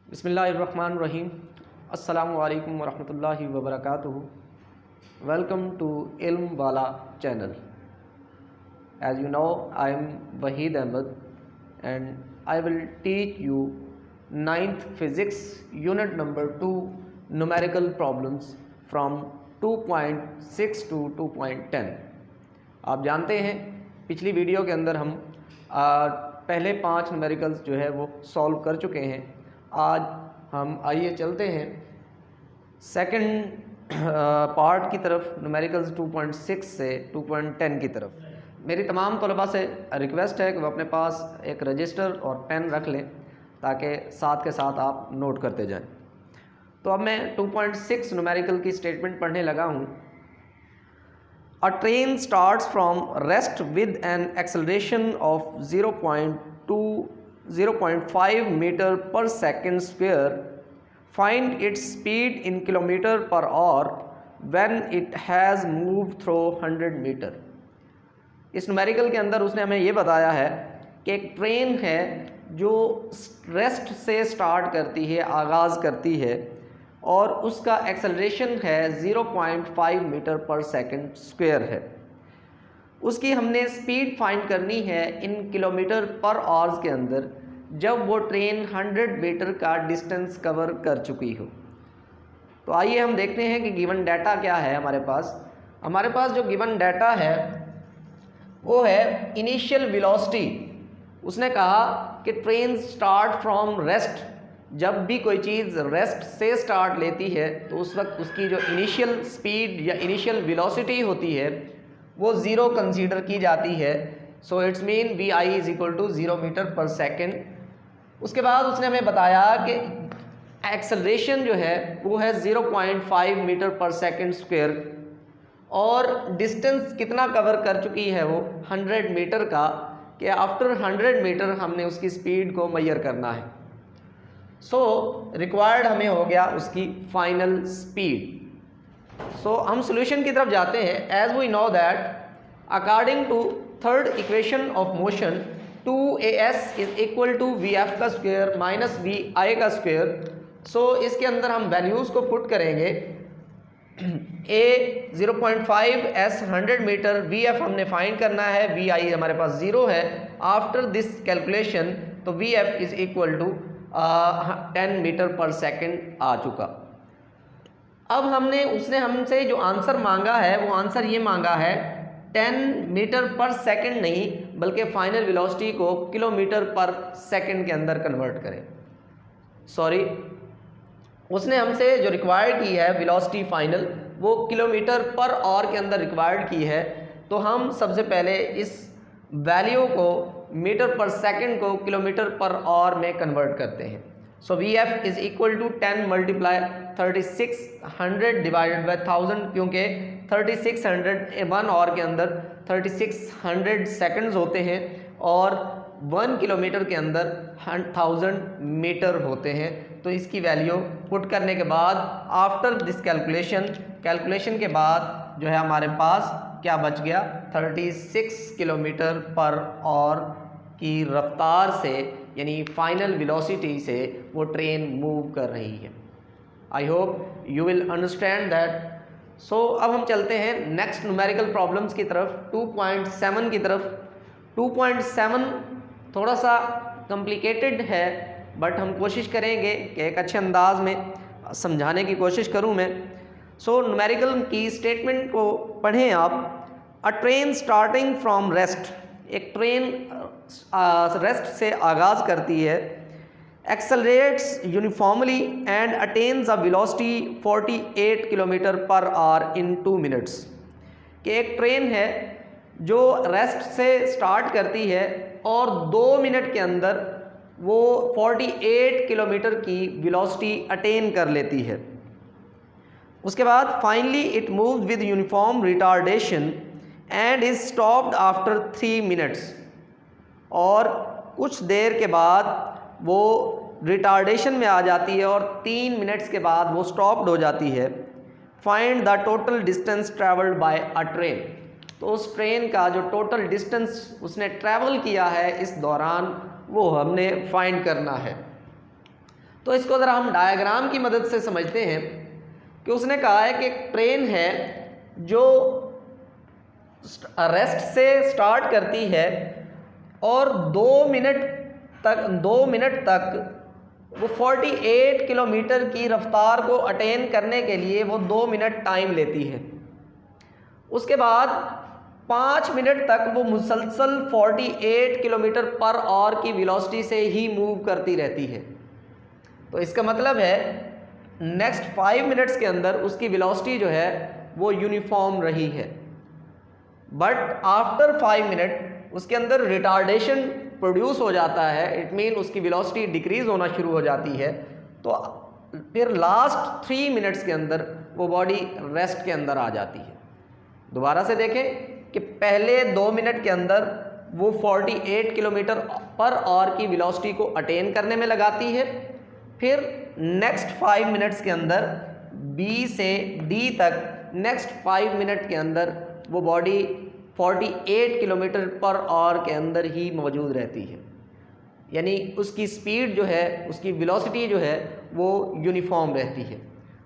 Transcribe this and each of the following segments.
बिस्मिल्लाहिर्रहमानिर्रहीम। अस्सलामु अलैकुम वरहमतुल्लाहि वबरकातुहू। वेलकम टू इल्म वाला channel. As you know, I am Wahid Ahmed and I will teach you 9th Physics Unit number 2 numerical problems from 2.6 to 2.10। आप जानते हैं पिछली वीडियो के अंदर हम पहले 5 न्यूमेरिकल्स जो है वो सॉल्व कर चुके हैं। आज हम आइए चलते हैं सेकंड पार्ट की तरफ, न्यूमेरिकल्स 2.6 से 2.10 की तरफ। मेरी तमाम तलबा से रिक्वेस्ट है कि वो अपने पास एक रजिस्टर और पेन रख लें ताकि साथ के साथ आप नोट करते जाएं। तो अब मैं 2.6 न्यूमेरिकल की स्टेटमेंट पढ़ने लगा हूँ। A train starts from rest with an acceleration of 0.5 meter per second square. Find its speed in kilometer per hour when it has moved through 100 meter। इस न्यूमेरिकल के अंदर उसने हमें ये बताया है कि एक ट्रेन है जो रेस्ट से स्टार्ट करती है, आगाज़ करती है, और उसका एक्सेलरेशन है 0.5 मीटर पर सेकंड स्क्वायर है। उसकी हमने स्पीड फाइंड करनी है इन किलोमीटर पर आवर्स के अंदर जब वो ट्रेन 100 मीटर का डिस्टेंस कवर कर चुकी हो। तो आइए हम देखते हैं कि गिवन डाटा क्या है हमारे पास। हमारे पास जो गिवन डाटा है वो है इनिशियल वेलोसिटी। उसने कहा कि ट्रेन स्टार्ट फ्रॉम रेस्ट। जब भी कोई चीज़ रेस्ट से स्टार्ट लेती है तो उस वक्त उसकी जो इनिशियल स्पीड या इनिशियल वेलोसिटी होती है वो ज़ीरो कंसीडर की जाती है। So it's mean V I is equal to 0 metre per second. उसके बाद उसने हमें बताया कि एक्सेलरेशन जो है वो है 0.5 मीटर पर सेकेंड स्क्वायर, और डिस्टेंस कितना कवर कर चुकी है वो 100 मीटर का, कि आफ्टर 100 मीटर हमने उसकी स्पीड को मेजर करना है। सो रिक्वायर्ड हमें हो गया उसकी फाइनल स्पीड। सो हम सॉल्यूशन की तरफ जाते हैं। As we know that according to third equation of motion 2as is equal to vf का स्क्वायर माइनस vi का स्क्वायर। सो इसके अंदर हम वैल्यूज़ को पुट करेंगे। a 0.5, s 100 मीटर, vf हमने फाइंड करना है, vi हमारे पास 0 है। आफ्टर दिस कैलकुलेशन तो vf is equal to 10 metre per second आ चुका। अब उसने हमसे जो आंसर मांगा है वो आंसर ये मांगा है 10 मीटर पर सेकेंड नहीं, बल्कि फाइनल वेलोसिटी को किलोमीटर पर सेकेंड के अंदर कन्वर्ट करें। सॉरी, उसने हमसे जो रिक्वायर्ड की है वेलोसिटी फाइनल वो किलोमीटर पर आवर के अंदर रिक्वायर्ड की है। तो हम सबसे पहले इस वैल्यू को मीटर पर सेकंड को किलोमीटर पर आवर में कन्वर्ट करते हैं। So V F is equal to 10 multiply 3600 divided by 1000, क्योंकि 3600 1 आवर के अंदर 3600 सेकंड्स होते हैं और 1 किलोमीटर के अंदर 1000 मीटर होते हैं। तो इसकी वैल्यू पुट करने के बाद आफ्टर दिस कैलकुलेशन के बाद जो है हमारे पास क्या बच गया, 36 किलोमीटर पर आवर की रफ्तार से, यानी फाइनल वेलोसिटी से वो ट्रेन मूव कर रही है। I hope you will understand that. So अब हम चलते हैं नेक्स्ट न्यूमेरिकल प्रॉब्लम्स की तरफ, 2.7 की तरफ। 2.7 थोड़ा सा कॉम्प्लिकेटेड है, बट हम कोशिश करेंगे कि एक अच्छे अंदाज में समझाने की कोशिश करूं मैं। सो न्यूमेरिकल की स्टेटमेंट को पढ़ें आप। अ ट्रेन स्टार्टिंग फ्रॉम रेस्ट, एक ट्रेन रेस्ट से आगाज़ करती है, accelerates uniformly and attains a velocity 48 kilometre per hour in 2 minutes. कि एक ट्रेन है जो रेस्ट से स्टार्ट करती है और 2 मिनट के अंदर वो 48 किलोमीटर की वेलोसिटी अटेन कर लेती है। उसके बाद finally it moves with uniform retardation and is stopped after 3 minutes, और कुछ देर के बाद वो रिटार्डेशन में आ जाती है और 3 मिनट्स के बाद वो स्टॉप्ड हो जाती है। Find the total distance travelled bye a train. तो उस ट्रेन का जो टोटल डिस्टेंस उसने ट्रैवल किया है इस दौरान वो हमने फाइंड करना है। तो इसको ज़रा हम डायग्राम की मदद से समझते हैं कि उसने कहा है कि एक ट्रेन है जो रेस्ट से स्टार्ट करती है और 2 मिनट तक वो 48 किलोमीटर की रफ्तार को अटेन करने के लिए वो 2 मिनट टाइम लेती है। उसके बाद 5 मिनट तक वो मुसलसल 48 किलोमीटर पर आवर की वेलोसिटी से ही मूव करती रहती है। तो इसका मतलब है नेक्स्ट 5 मिनट्स के अंदर उसकी वेलोसिटी जो है वो यूनिफॉर्म रही है, बट आफ्टर 5 मिनट उसके अंदर रिटार्डेशन प्रोड्यूस हो जाता है। इट मीन उसकी वेलोसिटी डिक्रीज होना शुरू हो जाती है। तो फिर लास्ट 3 मिनट्स के अंदर वो बॉडी रेस्ट के अंदर आ जाती है। दोबारा से देखें कि पहले 2 मिनट के अंदर वो 48 किलोमीटर पर आवर की वेलोसिटी को अटेन करने में लगाती है। फिर नेक्स्ट 5 मिनट्स के अंदर बी से डी तक नेक्स्ट 5 मिनट के अंदर वो बॉडी 48 किलोमीटर पर आवर के अंदर ही मौजूद रहती है, यानी उसकी स्पीड जो है, उसकी वेलोसिटी जो है वो यूनिफॉर्म रहती है।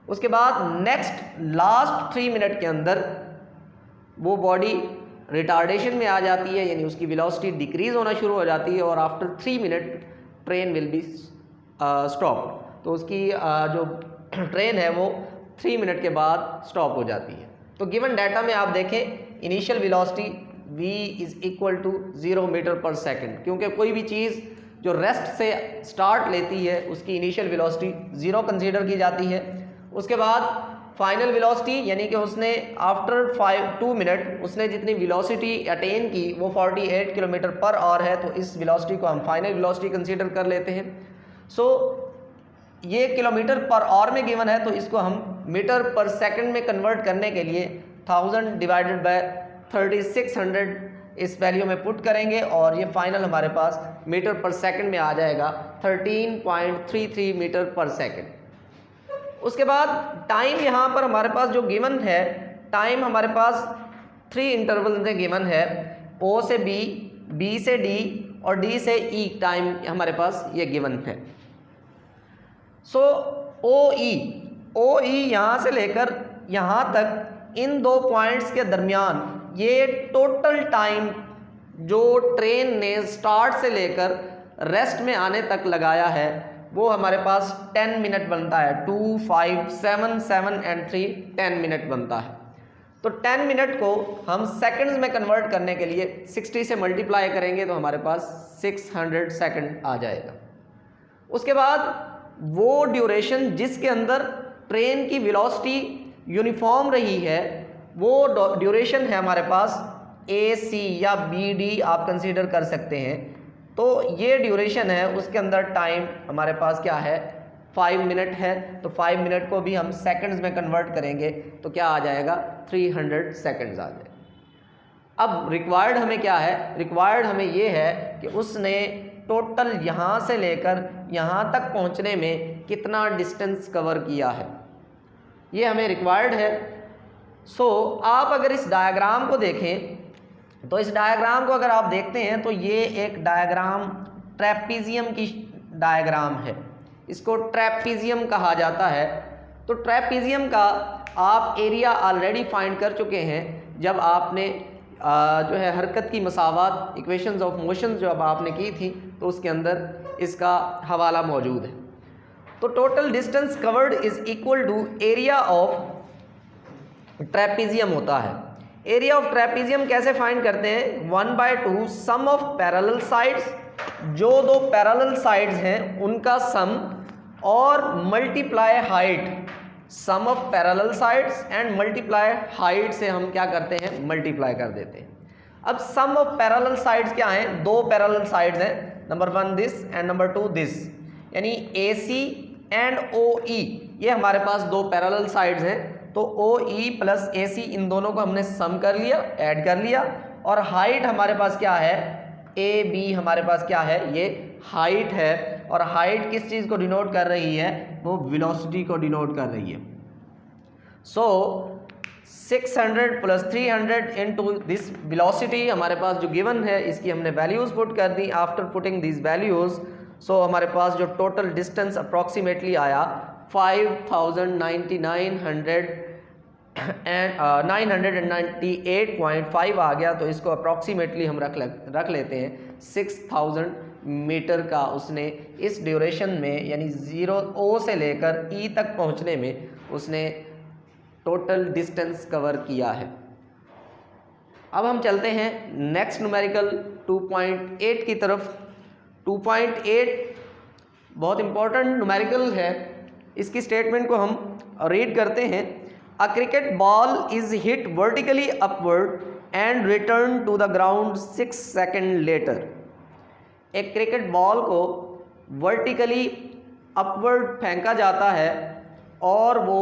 उसके बाद नेक्स्ट लास्ट 3 मिनट के अंदर वो बॉडी रिटार्डेशन में आ जाती है, यानी उसकी वेलोसिटी डिक्रीज होना शुरू हो जाती है और after 3 minute train will be stop. तो उसकी जो ट्रेन है वो 3 मिनट के बाद स्टॉप हो जाती है। तो गिवन डाटा में आप देखें initial velocity v is equal to 0 metre per second, क्योंकि कोई भी चीज़ जो रेस्ट से स्टार्ट लेती है उसकी इनिशियल वेलोसिटी 0 कंसीडर की जाती है। उसके बाद फाइनल वेलोसिटी यानी कि उसने आफ्टर 2 मिनट उसने जितनी वेलोसिटी अटेन की वो 48 किलोमीटर पर आवर है, तो इस वेलोसिटी को हम फाइनल वेलोसिटी कंसीडर कर लेते हैं। सो ये किलोमीटर पर आवर में गिवन है, तो इसको हम मीटर पर सेकंड में कन्वर्ट करने के लिए 1000 डिवाइडेड बाय 3600 इस वैल्यू में पुट करेंगे और ये फाइनल हमारे पास मीटर पर सेकंड में आ जाएगा 13.33 मीटर पर सेकंड। उसके बाद टाइम यहाँ पर हमारे पास जो गिवन है, टाइम हमारे पास 3 इंटरवल में गिवन है, O से B, B से D और D से E टाइम हमारे पास ये गिवन है। सो OE यहाँ से लेकर यहाँ तक इन 2 पॉइंट्स के दरमियान ये टोटल टाइम जो ट्रेन ने स्टार्ट से लेकर रेस्ट में आने तक लगाया है वो हमारे पास 10 मिनट बनता है। 2, 5, 7, 7 एंड 3 10 मिनट बनता है। तो 10 मिनट को हम सेकंड्स में कन्वर्ट करने के लिए 60 से मल्टीप्लाई करेंगे तो हमारे पास 600 सेकंड आ जाएगा। उसके बाद वो ड्यूरेशन जिसके अंदर ट्रेन की वेलोसिटी यूनिफॉर्म रही है वो ड्यूरेशन है हमारे पास AC या BD आप कंसीडर कर सकते हैं। तो ये ड्यूरेशन है, उसके अंदर टाइम हमारे पास क्या है 5 मिनट है। तो 5 मिनट को भी हम सेकंड्स में कन्वर्ट करेंगे तो क्या आ जाएगा 300 सेकंड्स आ जाएगा। अब रिक्वायर्ड हमें क्या है, रिक्वायर्ड हमें ये है कि उसने टोटल यहाँ से लेकर यहाँ तक पहुँचने में कितना डिस्टेंस कवर किया है, ये हमें रिक्वायर्ड है। सो आप अगर इस डायग्राम को देखें तो इस डायग्राम को अगर आप देखते हैं तो ये एक डायग्राम ट्रेपीजियम की डायग्राम है, इसको ट्रेपीजियम कहा जाता है। तो ट्रेपीजियम का आप एरिया ऑलरेडी फाइंड कर चुके हैं जब आपने जो है हरकत की मसावत इक्वेशंस ऑफ मोशन जब आपने की थी तो उसके अंदर इसका हवाला मौजूद है। तो total distance covered is equal to area of trapezium होता है। एरिया ऑफ ट्रेपीजियम कैसे फाइंड करते हैं, 1/2 सम ऑफ पैरेलल साइड्स, जो 2 पैरेलल साइड्स हैं उनका सम और multiply height, sum of parallel sides and multiply height से हम क्या करते हैं मल्टीप्लाई कर देते हैं। अब सम ऑफ पैरेलल साइड्स क्या हैं, 2 पैरेलल साइड्स हैं, number 1 this and number 2 this, यानी AC एंड OE ये हमारे पास 2 पैरेलल साइड्स हैं। तो OE प्लस AC इन दोनों को हमने सम कर लिया, ऐड कर लिया। और हाइट हमारे पास क्या है, AB हमारे पास क्या है, ये हाइट है। और हाइट किस चीज़ को डिनोट कर रही है, वो वेलोसिटी को डिनोट कर रही है। सो 600 प्लस 300 इनटू दिस वेलोसिटी हमारे पास जो गिवन है इसकी हमने वैल्यूज़ पुट कर दी। आफ्टर पुटिंग दिस वैल्यूज़ सो हमारे पास जो टोटल डिस्टेंस अप्रॉक्सीमेटली आया 998.5 आ गया। तो इसको अप्रॉक्सीमेटली हम रख लेते हैं 6000 मीटर का उसने इस ड्यूरेशन में, यानी 0 O से लेकर E तक पहुंचने में उसने टोटल डिस्टेंस कवर किया है। अब हम चलते हैं नेक्स्ट न्यूमेरिकल 2.8 की तरफ। 2.8 बहुत इंपॉर्टेंट न्यूमेरिकल है। इसकी स्टेटमेंट को हम रीड करते हैं। A cricket ball is hit vertically upward and return to the ground 6 second later. एक क्रिकेट बॉल को वर्टिकली अपवर्ड फेंका जाता है और वो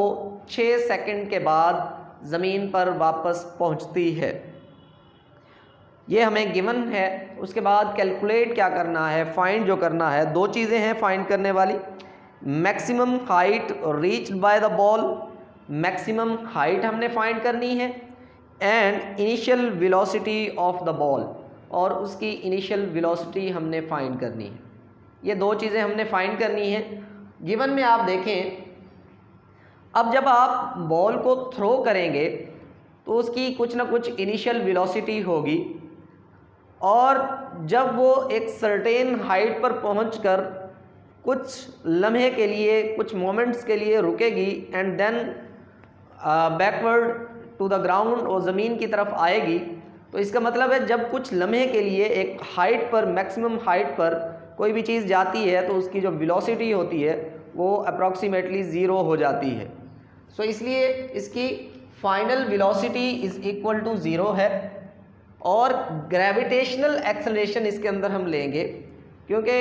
6 सेकेंड के बाद ज़मीन पर वापस पहुंचती है। ये हमें गिवन है। उसके बाद कैलकुलेट क्या करना है, फाइंड जो करना है, दो चीज़ें हैं फाइंड करने वाली। Maximum height reached by the ball, maximum height हमने फाइंड करनी है, and initial velocity of the ball, और उसकी इनिशियल वेलोसिटी हमने फाइंड करनी है। ये दो चीज़ें हमने फाइंड करनी है। गिवन में आप देखें, अब जब आप बॉल को थ्रो करेंगे तो उसकी कुछ ना कुछ इनिशियल वेलोसिटी होगी, और जब वो एक सर्टेन हाइट पर पहुंचकर कुछ लम्हे के लिए, कुछ मोमेंट्स के लिए रुकेगी and then backward to the ground, और ज़मीन की तरफ आएगी। तो इसका मतलब है जब कुछ लम्हे के लिए एक हाइट पर, मैक्सिमम हाइट पर कोई भी चीज़ जाती है तो उसकी जो वेलोसिटी होती है वो अप्रॉक्सीमेटली 0 हो जाती है। सो इसलिए इसकी final velocity is equal to 0 है। और ग्रेविटेशनल एक्सेलरेशन इसके अंदर हम लेंगे, क्योंकि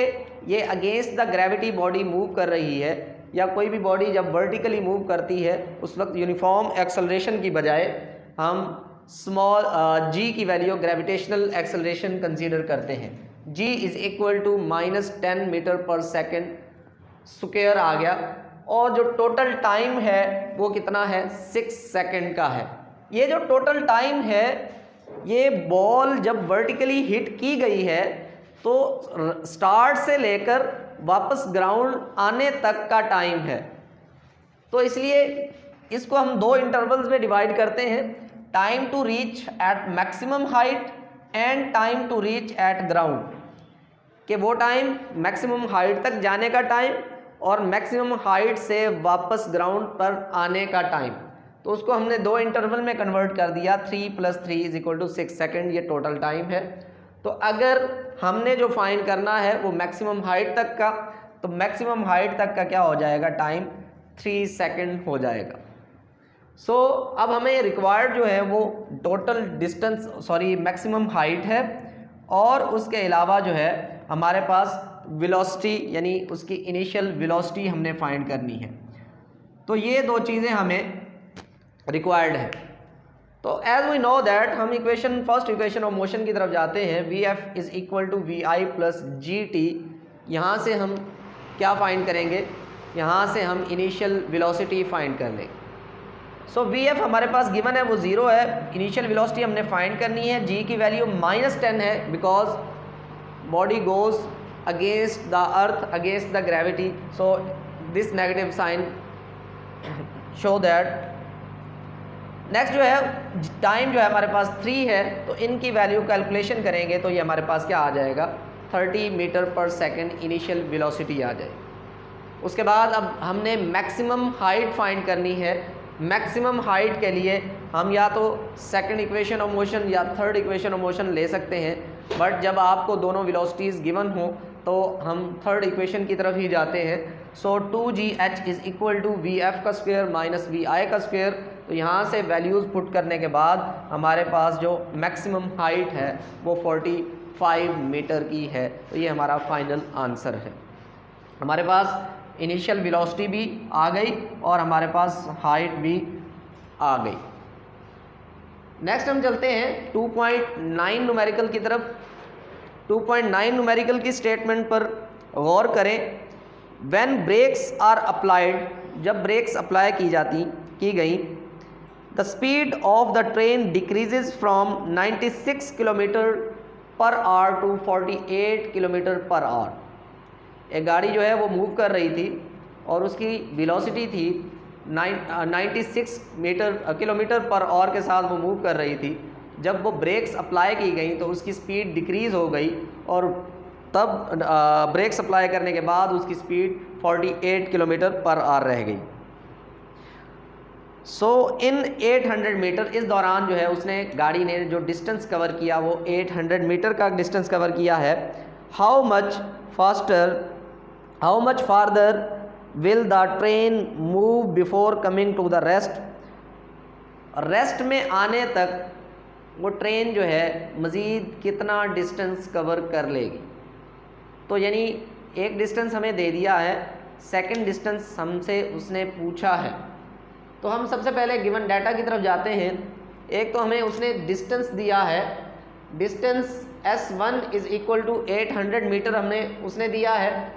ये against the gravity body move कर रही है, या कोई भी बॉडी जब वर्टिकली मूव करती है उस वक्त यूनिफॉर्म एक्सेलरेशन की बजाय हम स्मॉल g की वैल्यू ग्रेविटेशनल एक्सेलरेशन कंसीडर करते हैं। g is equal to -10 metre per second square आ गया, और जो टोटल टाइम है वो कितना है, 6 सेकेंड का है। ये जो टोटल टाइम है, ये बॉल जब वर्टिकली हिट की गई है तो स्टार्ट से लेकर वापस ग्राउंड आने तक का टाइम है। तो इसलिए इसको हम दो इंटरवल्स में डिवाइड करते हैं, time to reach at maximum height and time to reach at ground, कि वो टाइम मैक्सिमम हाइट तक जाने का टाइम और मैक्सिमम हाइट से वापस ग्राउंड पर आने का टाइम। तो उसको हमने दो इंटरवल में कन्वर्ट कर दिया, 3 + 3 = 6 सेकेंड, ये टोटल टाइम है। तो अगर हमने जो फाइंड करना है वो मैक्सिमम हाइट तक का, तो मैक्सिमम हाइट तक का क्या हो जाएगा, टाइम 3 सेकेंड हो जाएगा। सो अब हमें रिक्वायर्ड जो है वो टोटल डिस्टेंस, मैक्सिमम हाइट है, और उसके अलावा जो है हमारे पास वेलोसिटी, यानी उसकी इनिशियल वेलोसिटी हमने फाइंड करनी है। तो ये दो चीज़ें हमें रिक्वायर्ड है। तो एज वी नो दैट हम फर्स्ट इक्वेशन ऑफ मोशन की तरफ जाते हैं। Vf = Vi + Gt। यहाँ से हम क्या फाइंड करेंगे, यहाँ से हम इनिशियल वेलोसिटी फाइंड कर लेंगे। सो Vf हमारे पास गिवन है, वो 0 है। इनिशियल वेलोसिटी हमने फाइंड करनी है, g की वैल्यू -10 है, because body goes against the earth, against the gravity. So this negative sign show that. Next जो है टाइम जो है हमारे पास 3 है, तो इनकी वैल्यू कैलकुलेशन करेंगे तो ये हमारे पास क्या आ जाएगा, 30 metre per second initial velocity आ जाएगी। उसके बाद अब हमने मैक्सिमम हाइट फाइंड करनी है। मैक्सिमम हाइट के लिए हम या तो सेकंड इक्वेशन ऑफ मोशन या थर्ड इक्वेशन ऑफ मोशन ले सकते हैं, बट जब आपको दोनों वेलोसिटीज़ गिवन हो तो हम थर्ड इक्वेशन की तरफ ही जाते हैं। सो 2gh = Vf² - Vi²। तो यहाँ से वैल्यूज़ पुट करने के बाद हमारे पास जो मैक्सिमम हाइट है वो 45 मीटर की है। तो ये हमारा फाइनल आंसर है। हमारे पास इनिशियल वेलोसिटी भी आ गई और हमारे पास हाइट भी आ गई। नेक्स्ट हम चलते हैं 2.9 न्यूमेरिकल की तरफ। 2.9 न्यूमेरिकल की स्टेटमेंट पर गौर करें। व्हेन ब्रेक्स आर अप्लाइड, जब ब्रेक्स अप्लाई की गई, the speed of the train decreases from 96 km/h to 48 km/h। एक गाड़ी जो है वो मूव कर रही थी और उसकी वेलोसिटी थी 96 किलोमीटर पर आवर के साथ वो मूव कर रही थी। जब वो ब्रेक्स अप्लाई की गई तो उसकी स्पीड डिक्रीज़ हो गई और तब ब्रेक्स अप्लाई करने के बाद उसकी स्पीड 48 किलोमीटर पर आवर रह गई। सो इन 800 मीटर, इस दौरान जो है उसने गाड़ी ने जो डिस्टेंस कवर किया वो 800 मीटर का डिस्टेंस कवर किया है। How much farther will the train move before coming to the rest में आने तक वो ट्रेन जो है मज़ीद कितना डिस्टेंस कवर कर लेगी। तो यानी एक डिस्टेंस हमें दे दिया है, सेकंड डिस्टेंस हमसे उसने पूछा है। तो हम सबसे पहले गिवन डाटा की तरफ जाते हैं। एक तो हमें उसने डिस्टेंस दिया है, distance S1 is equal to 800 metre हमने उसने दिया है।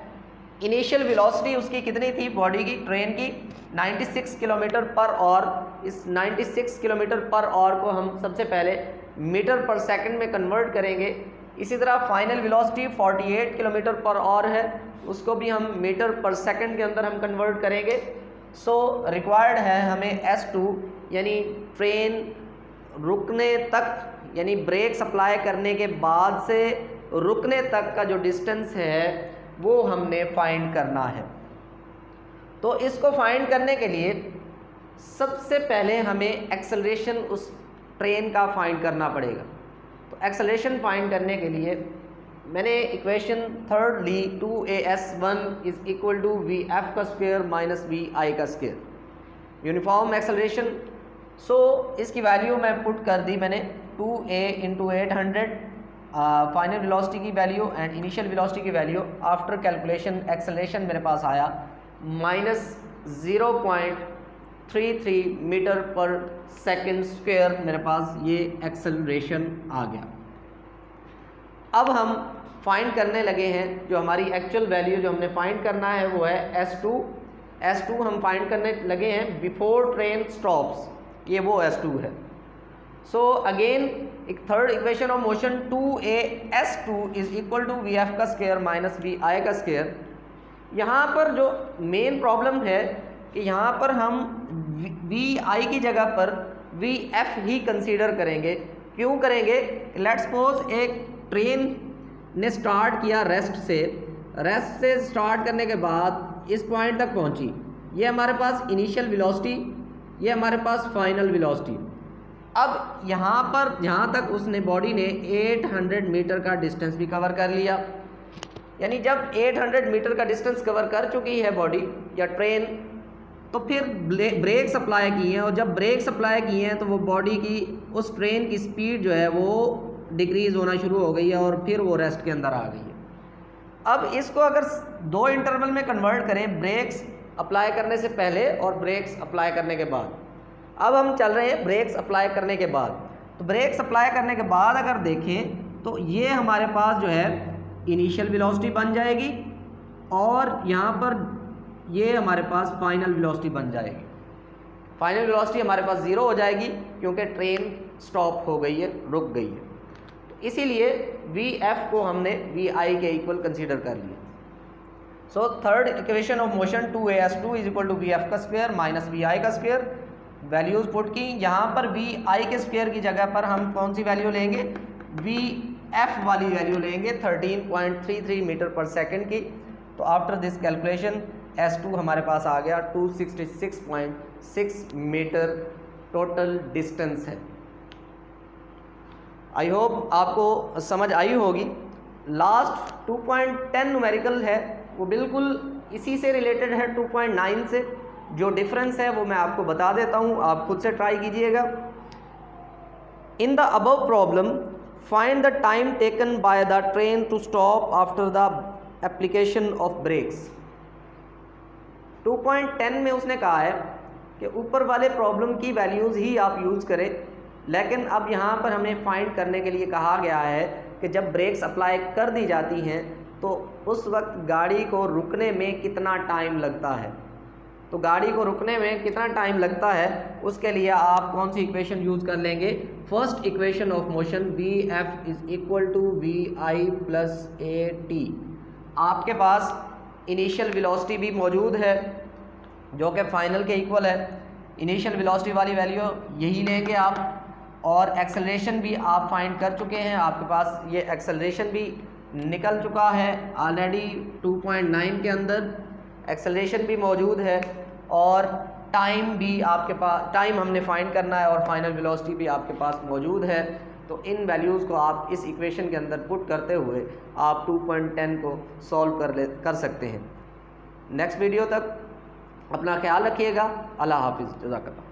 इनिशियल वेलोसिटी उसकी कितनी थी बॉडी की, ट्रेन की 96 किलोमीटर पर आवर। इस 96 किलोमीटर पर आवर को हम सबसे पहले मीटर पर सेकंड में कन्वर्ट करेंगे। इसी तरह final velocity 48 kilometre per hour है, उसको भी हम मीटर पर सेकंड के अंदर हम कन्वर्ट करेंगे। सो रिक्वायर्ड है हमें S2 यानी ट्रेन रुकने तक, यानी ब्रेक्स अप्लाई करने के बाद से रुकने तक का जो डिस्टेंस है वो हमने फाइंड करना है। तो इसको फाइंड करने के लिए सबसे पहले हमें एक्सेलरेशन उस ट्रेन का फाइंड करना पड़ेगा। तो एक्सेलरेशन फाइंड करने के लिए मैंने इक्वेशन थर्ड ली 2AS1 is equal to VF का स्क्वायर माइनस VI का स्क्वायर, यूनिफॉर्म एक्सेलरेशन। सो इसकी वैल्यू मैं पुट कर दी मैंने 2A इंटू 800 फाइनल वेलोसिटी की वैल्यू एंड इनिशियल वेलोसिटी की वैल्यू। आफ्टर कैलकुलेशन एक्सेलरेशन मेरे पास आया minus 0.33 metre per second square, मेरे पास ये एक्सेलरेशन आ गया। अब हम फाइंड करने लगे हैं जो हमारी एक्चुअल वैल्यू जो हमने फाइंड करना है वो है S2 हम फाइंड करने लगे हैं बिफोर ट्रेन स्टॉप्स, ये वो S2 है। सो अगेन एक third equation of motion 2AS2 is equal to VF का स्क्वायर माइनस VI का स्क्वायर। यहाँ पर जो मेन प्रॉब्लम है कि यहाँ पर हम VI की जगह पर VF ही कंसीडर करेंगे। क्यों करेंगे? लेट्स सपोज एक ट्रेन ने स्टार्ट किया रेस्ट से स्टार्ट करने के बाद इस पॉइंट तक पहुँची, ये हमारे पास इनिशियल वेलोसिटी, ये हमारे पास फाइनल वेलोसिटी। अब यहाँ पर जहाँ तक उसने बॉडी ने 800 मीटर का डिस्टेंस भी कवर कर लिया, यानी जब 800 मीटर का डिस्टेंस कवर कर चुकी है बॉडी या ट्रेन, तो फिर ब्रेक्स अप्लाई किए हैं और जब ब्रेक्स अप्लाई किए हैं तो वो बॉडी की उस ट्रेन की स्पीड जो है वो डिक्रीज़ होना शुरू हो गई है और फिर वो रेस्ट के अंदर आ गई है। अब इसको अगर दो इंटरवल में कन्वर्ट करें, ब्रेक्स अप्लाई करने से पहले और ब्रेक्स अप्लाई करने के बाद। अब हम चल रहे हैं ब्रेक्स अप्लाई करने के बाद। तो ब्रेक्स अप्लाई करने के बाद अगर देखें तो ये हमारे पास जो है इनिशियल वेलोसिटी बन जाएगी और यहाँ पर ये हमारे पास फाइनल वेलोसिटी बन जाएगी। फाइनल वेलोसिटी हमारे पास 0 हो जाएगी क्योंकि ट्रेन स्टॉप हो गई है, रुक गई है। तो इसीलिए VF को हमने VI के इक्वल कंसीडर कर लिया। So third equation of motion 2AS2 is equal to VF का स्क्वायर माइनस VI का स्क्वायर। वैल्यूज़ पुट की, यहाँ पर VI के स्क्वायर की जगह पर हम कौन सी वैल्यू लेंगे? VF वाली वैल्यू लेंगे 13.33 मीटर पर सेकंड की। तो आफ्टर दिस कैलकुलेशन S2 हमारे पास आ गया 266.6 मीटर टोटल डिस्टेंस है। आई होप आपको समझ आई होगी। लास्ट 2.10 न्यूमेरिकल है, वो बिल्कुल इसी से रिलेटेड है 2.9 से। जो डिफरेंस है वो मैं आपको बता देता हूँ, आप खुद से ट्राई कीजिएगा। In the above problem find the time taken by the train to stop after the application of brakes. 2.10 में उसने कहा है कि ऊपर वाले प्रॉब्लम की वैल्यूज़ ही आप यूज़ करें, लेकिन अब यहाँ पर हमें फाइंड करने के लिए कहा गया है कि जब ब्रेक्स अप्लाई कर दी जाती हैं तो उस वक्त गाड़ी को रुकने में कितना टाइम लगता है। तो गाड़ी को रुकने में कितना टाइम लगता है उसके लिए आप कौन सी इक्वेशन यूज़ कर लेंगे? First equation of motion VF is equal to VI plus AT। आपके पास इनिशियल वेलोसिटी भी मौजूद है जो कि फाइनल के इक्वल है। इनिशियल वेलोसिटी वाली वैल्यू यही लेंगे आप, और एक्सेलरेशन भी आप फाइंड कर चुके हैं, आपके पास ये एक्सेलरेशन भी निकल चुका है ऑलरेडी 2.9 के अंदर एक्सेलरेशन भी मौजूद है, और टाइम भी आपके पास, टाइम हमने फाइंड करना है और फाइनल वेलोसिटी भी आपके पास मौजूद है। तो इन वैल्यूज़ को आप इस इक्वेशन के अंदर पुट करते हुए आप 2.10 को सॉल्व कर सकते हैं। नेक्स्ट वीडियो तक अपना ख्याल रखिएगा। अल्लाह हाफिज़, जज़ाकल्लाह।